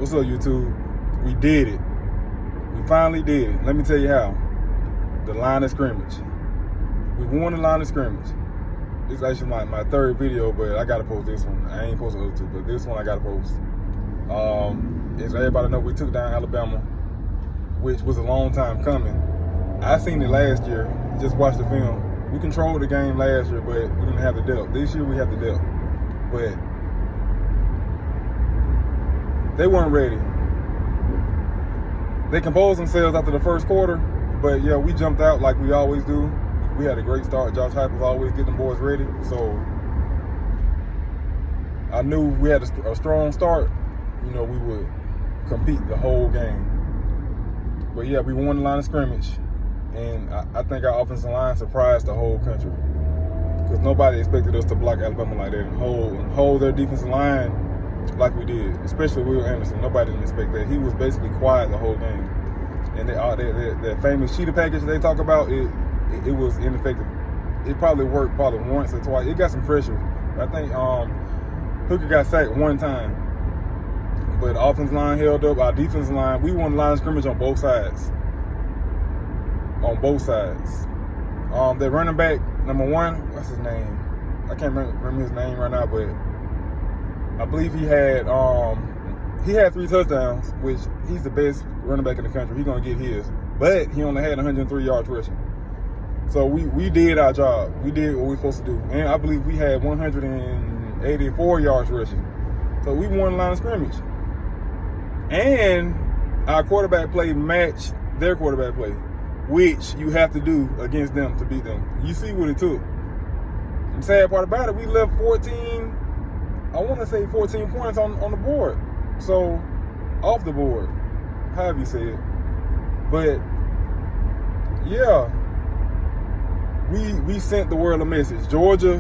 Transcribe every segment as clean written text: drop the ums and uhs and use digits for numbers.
What's up, YouTube? We did it. We finally did it. Let me tell you how. The line of scrimmage. We won the line of scrimmage. This is actually my third video, but I gotta post this one. I ain't post the other two, but this one I gotta post. As everybody know, we took down Alabama, which was a long time coming. I seen it last year. Just watched the film. We controlled the game last year, but we didn't have the depth. This year we have the depth, but they weren't ready. They composed themselves after the first quarter, but yeah, we jumped out like we always do. We had a great start. Josh Heupel was always getting the boys ready, so I knew we had a strong start. You know, we would compete the whole game. But yeah, we won the line of scrimmage, and I think our offensive line surprised the whole country because nobody expected us to block Alabama like that and hold their defensive line like we did, especially Will Anderson. Nobody didn't expect that. He was basically quiet the whole game. And that famous cheetah package they talk about, it was ineffective. It probably worked once or twice. It got some pressure. I think Hooker got sacked one time. But the offensive line held up. Our defensive line, we won the line of scrimmage on both sides. On both sides. That running back, number one, what's his name? I can't remember his name right now, but I believe he had 3 touchdowns, which he's the best running back in the country. He's gonna get his, but he only had 103 yards rushing. So we did our job. We did what we were supposed to do, and I believe we had 184 yards rushing. So we won the line of scrimmage, and our quarterback play matched their quarterback play, which you have to do against them to beat them. You see what it took. And the sad part about it, we left 14 points on the board. So, off the board, however you say it. But, yeah, we sent the world a message. Georgia,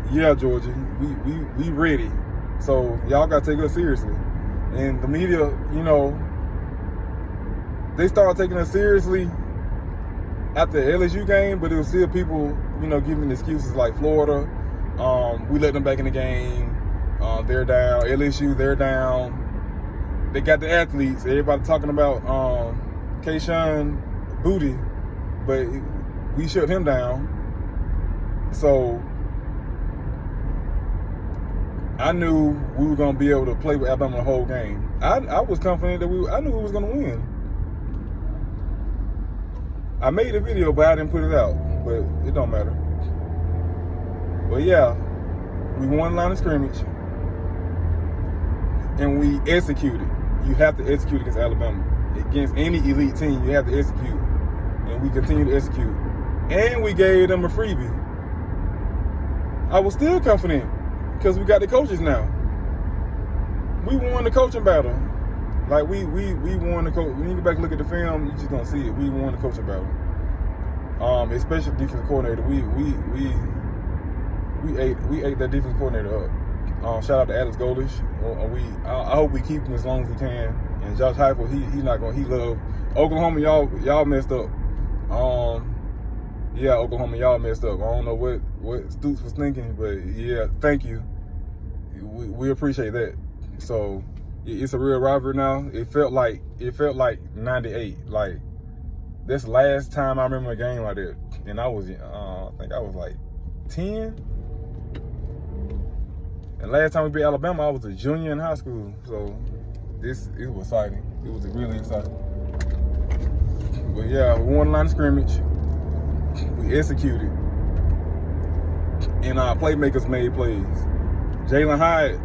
yeah, Georgia, we ready. So, y'all got to take us seriously. And the media, you know, they started taking us seriously after the LSU game, but there was still people, you know, giving excuses like Florida. We let them back in the game. They're down. LSU, they're down. They got the athletes. Everybody talking about Kayshawn Booty, but we shut him down. So I knew we were going to be able to play with Alabama the whole game. I was confident that I knew we was going to win. I made a video, but I didn't put it out. But it don't matter. But yeah, we won the line of scrimmage, and we executed. You have to execute against Alabama. Against any elite team, you have to execute. And we continue to execute. And we gave them a freebie. I was still confident because we got the coaches now. We won the coaching battle. Like we won the coach. When you go back and look at the film, you just gonna see it. We won the coaching battle. Especially defensive coordinator. We ate that defensive coordinator up. Shout out to Alex Golish. I hope we keep him as long as we can. And Josh Heupel, he love Oklahoma. Y'all messed up. Yeah, Oklahoma, y'all messed up. I don't know what Stoops was thinking, but yeah, thank you. We appreciate that. So it's a real rivalry now. It felt like '98. Like that's the last time I remember a game like that. And I was, I think I was like 10. And last time we beat Alabama, I was a junior in high school. So it was exciting. It was really exciting. But yeah, we won the line of scrimmage. We executed. And our playmakers made plays. Jalen Hyatt,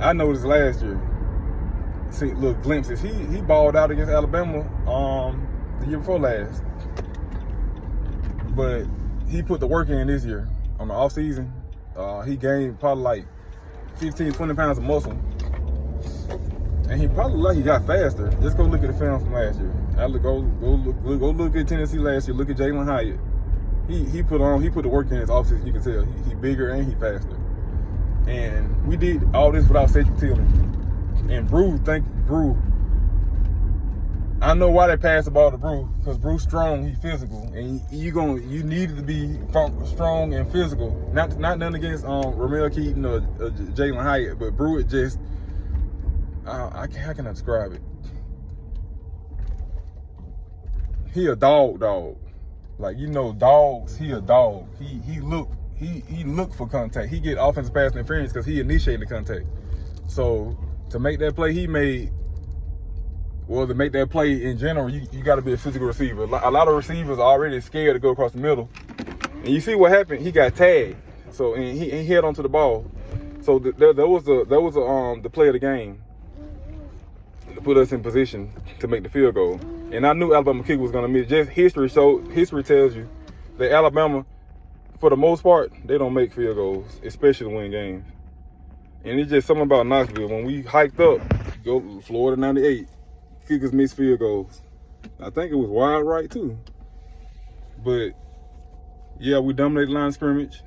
I noticed last year. See little glimpses. He balled out against Alabama the year before last. But he put the work in this year on the off season. He gained probably like 15, 20 pounds of muscle. And he got faster. Just go look at the film from last year. Go look at Tennessee last year. Look at Jalen Hyatt. He put the work in his offseason. You can tell he bigger and he faster. And we did all this without Cedric Tillman. And Brew, I know why they passed the ball to Brew, because Brew's strong, he's physical, and you needed to be strong and physical. Not nothing against Ramel Keaton or Jalen Hyatt, but Brew how can I describe it? He a dog. Like, dogs, he a dog. He look for contact. He get offensive pass interference because he initiated the contact. So to make that play he made, to make that play in general, you got to be a physical receiver. A lot of receivers are already scared to go across the middle. And you see what happened? He got tagged. So and he held onto the ball. So that was the play of the game to put us in position to make the field goal. And I knew Alabama kicker was going to miss. Just history tells you that Alabama, for the most part, they don't make field goals, especially to win games. And it's just something about Knoxville. When we hiked up, go Florida 98, kickers miss field goals. I think it was wide right too. But yeah, we dominated line of scrimmage.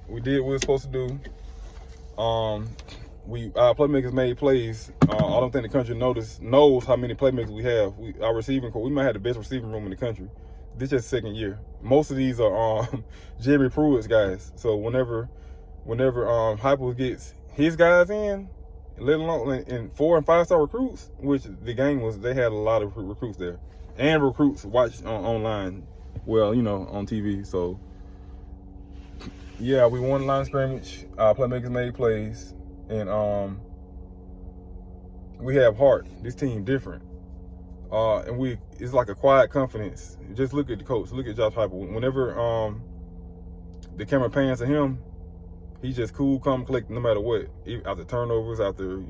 We did what we were supposed to do. Our playmakers made plays. I don't think the country knows how many playmakers we have. Our receiving core, we might have the best receiving room in the country. This is just second year. Most of these are Jeremy Pruitt's guys. So whenever Hyper gets his guys in, let alone in 4- and 5-star recruits, which the game was, they had a lot of recruits there, and recruits watched online. Well, on TV. So yeah, we won the line of scrimmage. Our playmakers made plays. And we have heart. This team different. And it's like a quiet confidence. Just look at the coach. Look at Josh Heupel. Whenever the camera pans to him, he's just cool, calm, collected, no matter what. After turnovers, after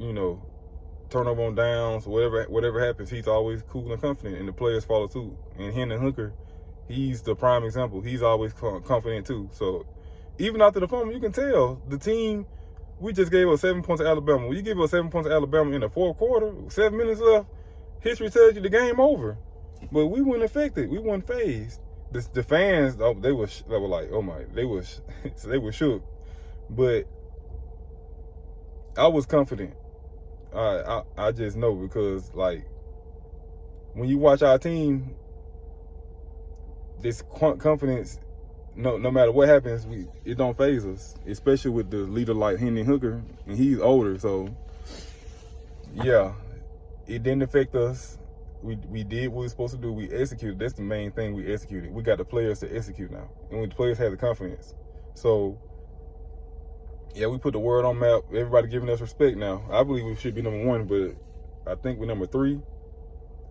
turnover on downs, whatever happens, he's always cool and confident, and the players follow suit. And Hendon Hooker, he's the prime example. He's always confident too. So even after the fumble, you can tell the team. We just gave up 7 points to Alabama. When you give up 7 points to Alabama in the fourth quarter, 7 minutes left, history tells you the game over. But we weren't affected. We weren't phased. The fans, they were like, oh my, they were shook. But I was confident. I just know, because like when you watch our team, this confidence. No matter what happens, it don't phase us, especially with the leader like Hendon Hooker, and he's older. So yeah, it didn't affect us. We did what we were supposed to do. We executed. That's the main thing. We executed. We got the players to execute now, and when the players have the confidence. So yeah, we put the word on map. Everybody giving us respect now. I believe we should be number 1, but I think we're number 3.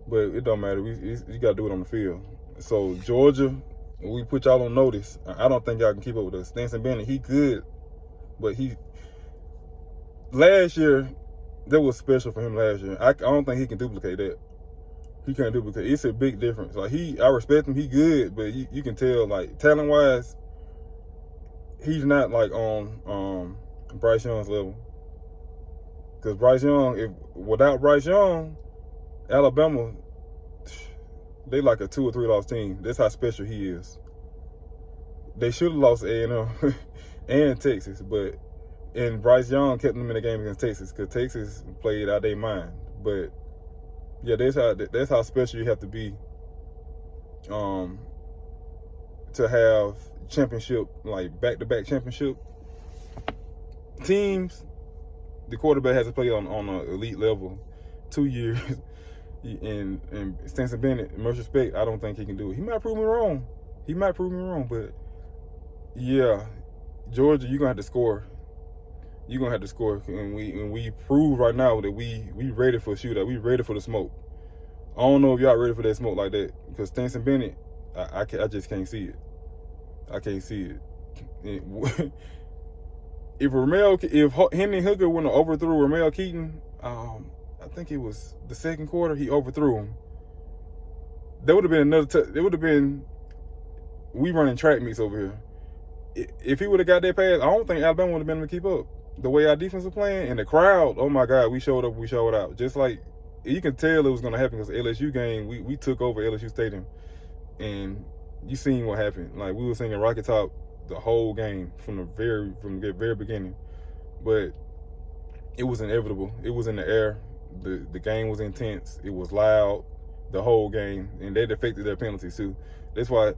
But it don't matter. You got to do it on the field. So Georgia, we put y'all on notice. I don't think y'all can keep up with us. Stanson Bennett, he good, but last year, that was special for him last year. I don't think he can duplicate that. He can't duplicate. It's a big difference. Like I respect him. He good, but you can tell, like, talent-wise, he's not like on Bryce Young's level. Because Bryce Young, without Bryce Young, Alabama, they like a 2 or 3 loss team. That's how special he is. They should have lost A&M and Texas, and Bryce Young kept them in the game against Texas, because Texas played out their mind. But yeah, that's how special you have to be to have championship, like back-to-back championship teams. The quarterback has to play on an elite level 2 years. And Stanson Bennett, much respect, I don't think he can do it. He might prove me wrong. But yeah, Georgia, you're gonna have to score. And we prove right now that we ready for a shootout. We ready for the smoke. I don't know if y'all ready for that smoke like that, because Stanson Bennett, I just can't see it. I can't see it. If Hendon Hooker wouldn't have overthrew Ramel Keaton, I think it was the second quarter, he overthrew him. There would have been we running track meets over here. If he would have got that pass, I don't think Alabama would have been able to keep up. The way our defense was playing, and the crowd, oh my God, we showed up, we showed out. Just like, you can tell it was going to happen, because the LSU game, we took over LSU Stadium. And you seen what happened. Like, we were singing Rocket Top the whole game from the very beginning. But it was inevitable. It was in the air. The game was intense. It was loud the whole game, and they defected their penalties too. That's why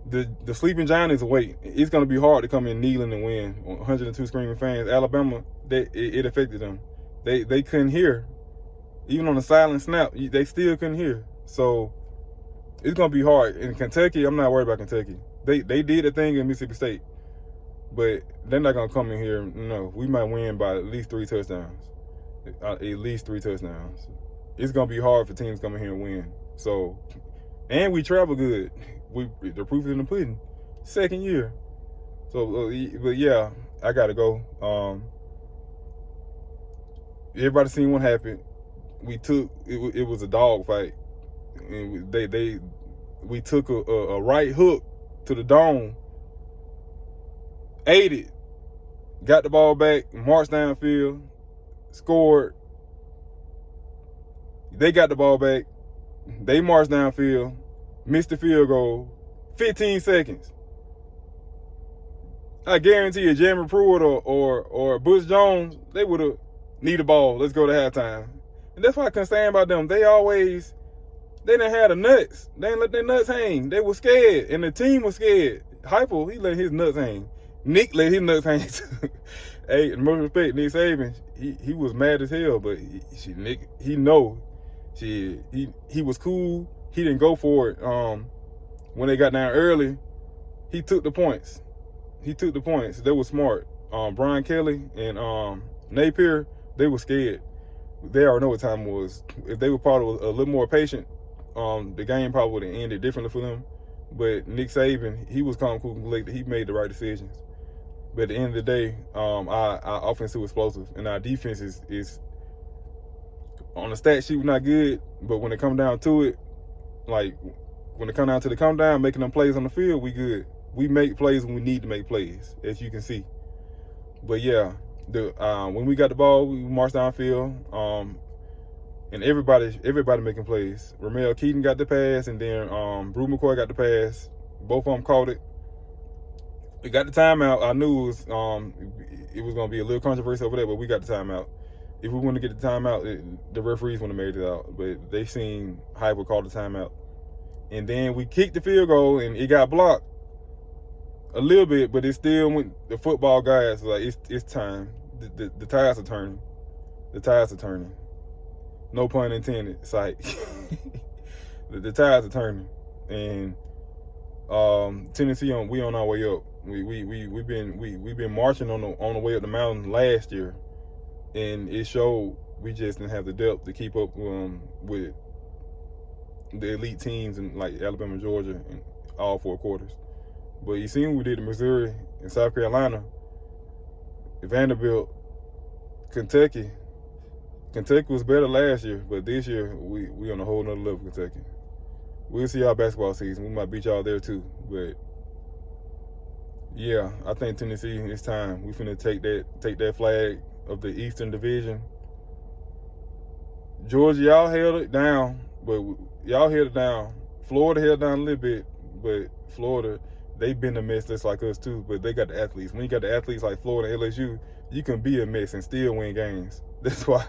the sleeping giant is awake. It's going to be hard to come in kneeling and win. 102 screaming fans. Alabama, it affected them. They couldn't hear. Even on the silent snap, they still couldn't hear. So it's gonna be hard. In Kentucky, I'm not worried about Kentucky. They did a thing in Mississippi State, but they're not gonna come in here. No, we might win by at least 3 touchdowns. At least 3 touchdowns. It's gonna be hard for teams coming here and win. So, and we travel good. The proof is in the pudding. Second year. So, but yeah, I gotta go. Everybody seen what happened. We took it was a dog fight, and we took a right hook to the dome, ate it, got the ball back, marched downfield, scored. They got the ball back, they marched downfield, missed the field goal, 15 seconds. I guarantee you, Jeremy Pruitt or Butch Jones, they would have need the ball. Let's go to halftime. And that's what I can say about them. They didn't have the nuts. They didn't let their nuts hang. They were scared, and the team was scared. Hypo, he let his nuts hang. Nick let his nuts hang too. Hey, in most respect, Nick Saban, he was mad as hell, but Nick, he was cool. He didn't go for it. When they got down early, he took the points. They were smart. Brian Kelly and Napier, they were scared. They already know what time it was. If they were probably a little more patient, the game probably would have ended differently for them. But Nick Saban, he was calm, cool, and collected. He made the right decisions. But at the end of the day, our offense was explosive, and our defense is on the stat sheet, not good. But when it comes down to it, like when it comes down to the come down, making them plays on the field, we good. We make plays when we need to make plays, as you can see. But yeah, when we got the ball, we marched downfield, and everybody making plays. Ramel Keaton got the pass, and then Brew McCoy got the pass. Both of them caught it. We got the timeout. I knew it was going to be a little controversy over there, but we got the timeout. If we wanted to get the timeout, the referees wouldn't have made it out, but they seen Hyper call the timeout. And then we kicked the field goal, and it got blocked a little bit, but it still went. The football guys like it's time. The tires are turning. The tires are turning. No pun intended. Psych. the tires are turning, and Tennessee we on our way up. We've been marching on the way up the mountain last year, and it showed. We just didn't have the depth to keep up with the elite teams in like Alabama and Georgia in all 4 quarters. But you seen what we did in Missouri and South Carolina, Vanderbilt, Kentucky. Kentucky was better last year, but this year we on a whole nother level, Kentucky. We'll see y'all basketball season. We might beat y'all there too. But yeah, I think Tennessee, it's time. We finna take that flag of the Eastern Division. Georgia, y'all held it down, but y'all held it down. Florida held it down a little bit, but Florida, they've been a mess just like us too, but they got the athletes. When you got the athletes like Florida and LSU, you can be a mess and still win games. That's why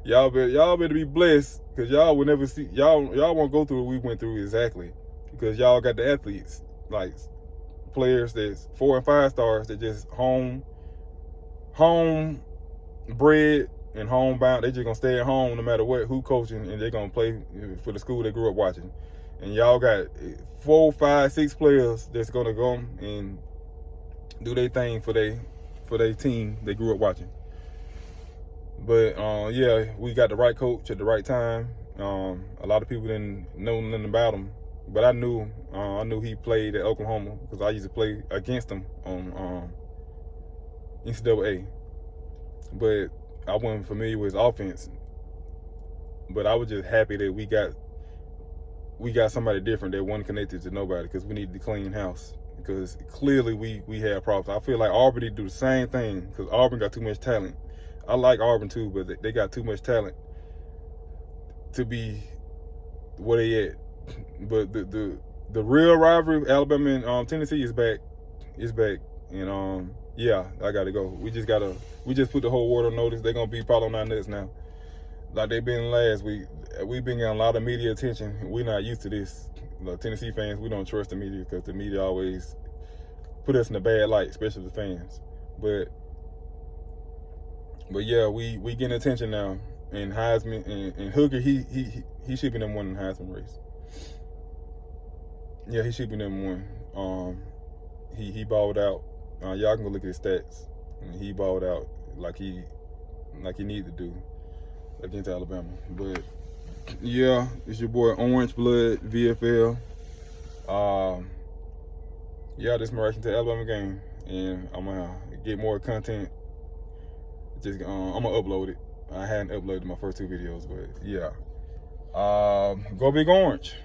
y'all better be blessed, because y'all will never see, y'all won't go through what we went through exactly, because y'all got the athletes, like players that's 4 and 5 stars that just home bred and homebound. They just gonna stay at home no matter who coaching, and they're gonna play for the school they grew up watching. And y'all got 4, 5, 6 players that's gonna go and do their thing for their team they grew up watching. But yeah, we got the right coach at the right time. A lot of people didn't know nothing about him, but I knew he played at Oklahoma because I used to play against him on NCAA. But I wasn't familiar with his offense. But I was just happy that we got somebody different that wasn't connected to nobody, because we needed to clean house. Because clearly we had problems. I feel like Auburn did do the same thing, because Auburn got too much talent. I like Auburn too, but they got too much talent to be where they at. But the real rivalry, Alabama and Tennessee, is back. It's back. And yeah, I gotta go. We just put the whole world on notice. They're gonna be probably on our nuts now, like they been last week. We've been getting a lot of media attention. We're not used to this. Like, Tennessee fans, we don't trust the media, because the media always put us in a bad light, especially the fans. But yeah, we getting attention now, And Heisman and Hooker, he should be number one in the Heisman race. Yeah, he should be number one. He balled out. Y'all can go look at his stats. And he balled out like he needed to do against Alabama. But yeah, it's your boy Orange Blood VFL. Yeah, this is my reaction to the Alabama game, and I'm gonna get more content. I'm gonna upload it. I hadn't uploaded my first two videos, but yeah. Go Big Orange.